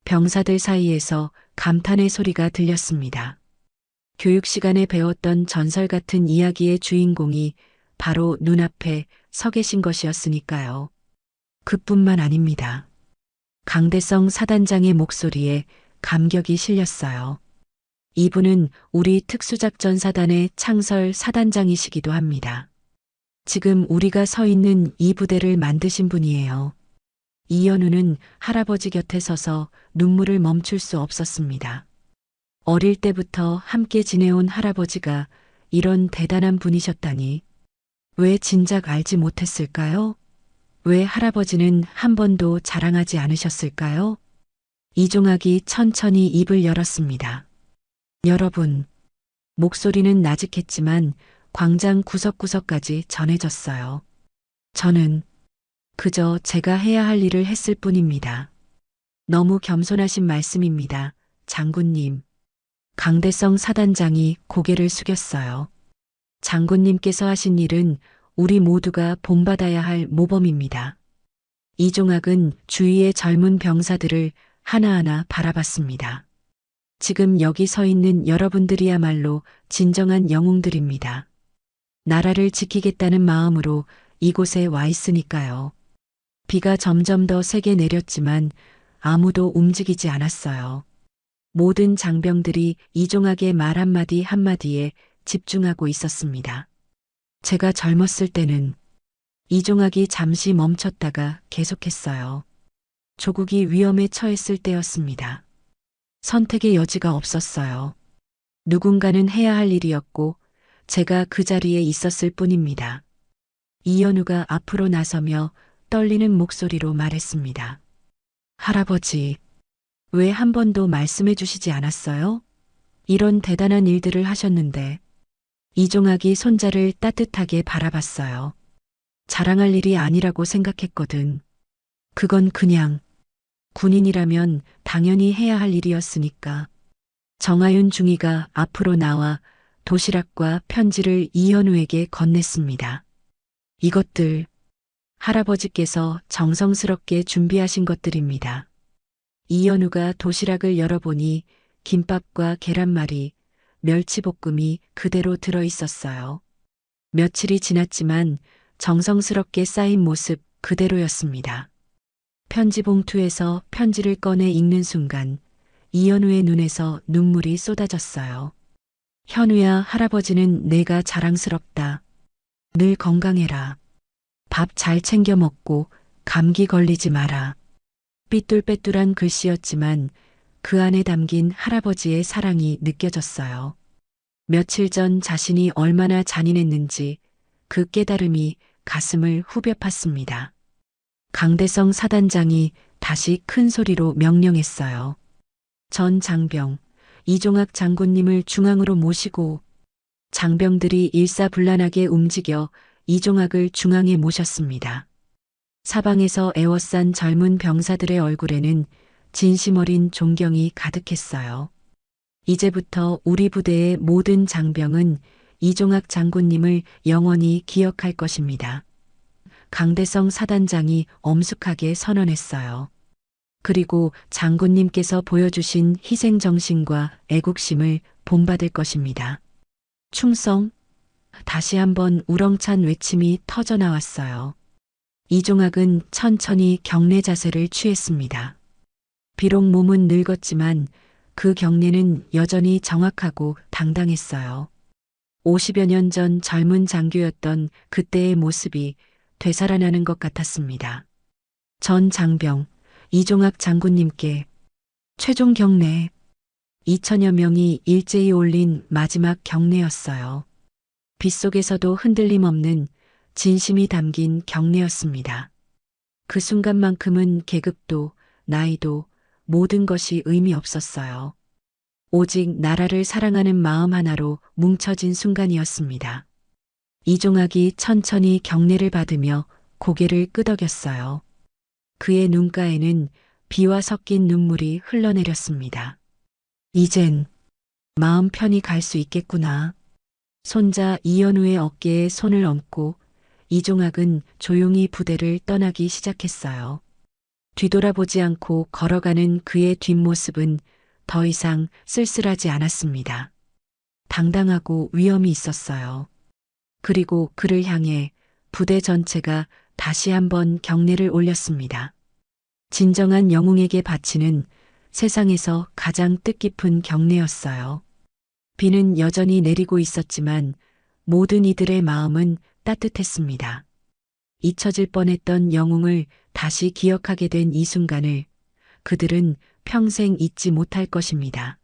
병사들 사이에서 감탄의 소리가 들렸습니다. 교육 시간에 배웠던 전설 같은 이야기의 주인공이 바로 눈앞에 서 계신 것이었으니까요. 그뿐만 아닙니다. 강대성 사단장의 목소리에 감격이 실렸어요. 이분은 우리 특수작전사단의 창설 사단장이시기도 합니다. 지금 우리가 서 있는 이 부대를 만드신 분이에요. 이연우는 할아버지 곁에 서서 눈물을 멈출 수 없었습니다. 어릴 때부터 함께 지내온 할아버지가 이런 대단한 분이셨다니. 왜 진작 알지 못했을까요? 왜 할아버지는 한 번도 자랑하지 않으셨을까요? 이종학이 천천히 입을 열었습니다. 여러분, 목소리는 나직했지만 광장 구석구석까지 전해졌어요. 저는 그저 제가 해야 할 일을 했을 뿐입니다. 너무 겸손하신 말씀입니다, 장군님. 강대성 사단장이 고개를 숙였어요. 장군님께서 하신 일은 우리 모두가 본받아야 할 모범입니다. 이종학은 주위의 젊은 병사들을 하나하나 바라봤습니다. 지금 여기 서 있는 여러분들이야말로 진정한 영웅들입니다. 나라를 지키겠다는 마음으로 이곳에 와 있으니까요. 비가 점점 더 세게 내렸지만 아무도 움직이지 않았어요. 모든 장병들이 이종학의 말 한마디 한마디에 집중하고 있었습니다. 제가 젊었을 때는 이종학이 잠시 멈췄다가 계속했어요. 조국이 위험에 처했을 때였습니다. 선택의 여지가 없었어요. 누군가는 해야 할 일이었고 제가 그 자리에 있었을 뿐입니다. 이연우가 앞으로 나서며 떨리는 목소리로 말했습니다. 할아버지, 왜 한 번도 말씀해 주시지 않았어요? 이런 대단한 일들을 하셨는데. 이종학이 손자를 따뜻하게 바라봤어요. 자랑할 일이 아니라고 생각했거든. 그건 그냥 군인이라면 당연히 해야 할 일이었으니까. 정하윤 중위가 앞으로 나와 도시락과 편지를 이현우에게 건넸습니다. 이것들 할아버지께서 정성스럽게 준비하신 것들입니다. 이현우가 도시락을 열어보니 김밥과 계란말이, 멸치볶음이 그대로 들어 있었어요. 며칠이 지났지만 정성스럽게 쌓인 모습 그대로였습니다. 편지 봉투에서 편지를 꺼내 읽는 순간 이현우의 눈에서 눈물이 쏟아졌어요. 현우야, 할아버지는 내가 자랑스럽다. 늘 건강해라. 밥 잘 챙겨 먹고 감기 걸리지 마라. 삐뚤빼뚤한 글씨였지만 그 안에 담긴 할아버지의 사랑이 느껴졌어요. 며칠 전 자신이 얼마나 잔인했는지 그 깨달음이 가슴을 후벼 팠습니다. 강대성 사단장이 다시 큰 소리로 명령했어요. 전 장병, 이종학 장군님을 중앙으로 모시고. 장병들이 일사불란하게 움직여 이종학을 중앙에 모셨습니다. 사방에서 애워싼 젊은 병사들의 얼굴에는 진심 어린 존경이 가득했어요. 이제부터 우리 부대의 모든 장병은 이종학 장군님을 영원히 기억할 것입니다. 강대성 사단장이 엄숙하게 선언했어요. 그리고 장군님께서 보여주신 희생정신과 애국심을 본받을 것입니다. 충성! 다시 한번 우렁찬 외침이 터져나왔어요. 이종학은 천천히 경례 자세를 취했습니다. 비록 몸은 늙었지만 그 경례는 여전히 정확하고 당당했어요. 50여 년 전 젊은 장교였던 그때의 모습이 되살아나는 것 같았습니다. 전 장병, 이종학 장군님께 최종 경례. 2천여 명이 일제히 올린 마지막 경례였어요. 빗속에서도 흔들림 없는 진심이 담긴 경례였습니다. 그 순간만큼은 계급도 나이도 모든 것이 의미 없었어요. 오직 나라를 사랑하는 마음 하나로 뭉쳐진 순간이었습니다. 이종학이 천천히 경례를 받으며 고개를 끄덕였어요. 그의 눈가에는 비와 섞인 눈물이 흘러내렸습니다. 이젠 마음 편히 갈 수 있겠구나. 손자 이현우의 어깨에 손을 얹고 이종학은 조용히 부대를 떠나기 시작했어요. 뒤돌아보지 않고 걸어가는 그의 뒷모습은 더 이상 쓸쓸하지 않았습니다. 당당하고 위엄이 있었어요. 그리고 그를 향해 부대 전체가 다시 한번 경례를 올렸습니다. 진정한 영웅에게 바치는 세상에서 가장 뜻깊은 경례였어요. 비는 여전히 내리고 있었지만 모든 이들의 마음은 따뜻했습니다. 잊혀질 뻔했던 영웅을 다시 기억하게 된 이 순간을 그들은 평생 잊지 못할 것입니다.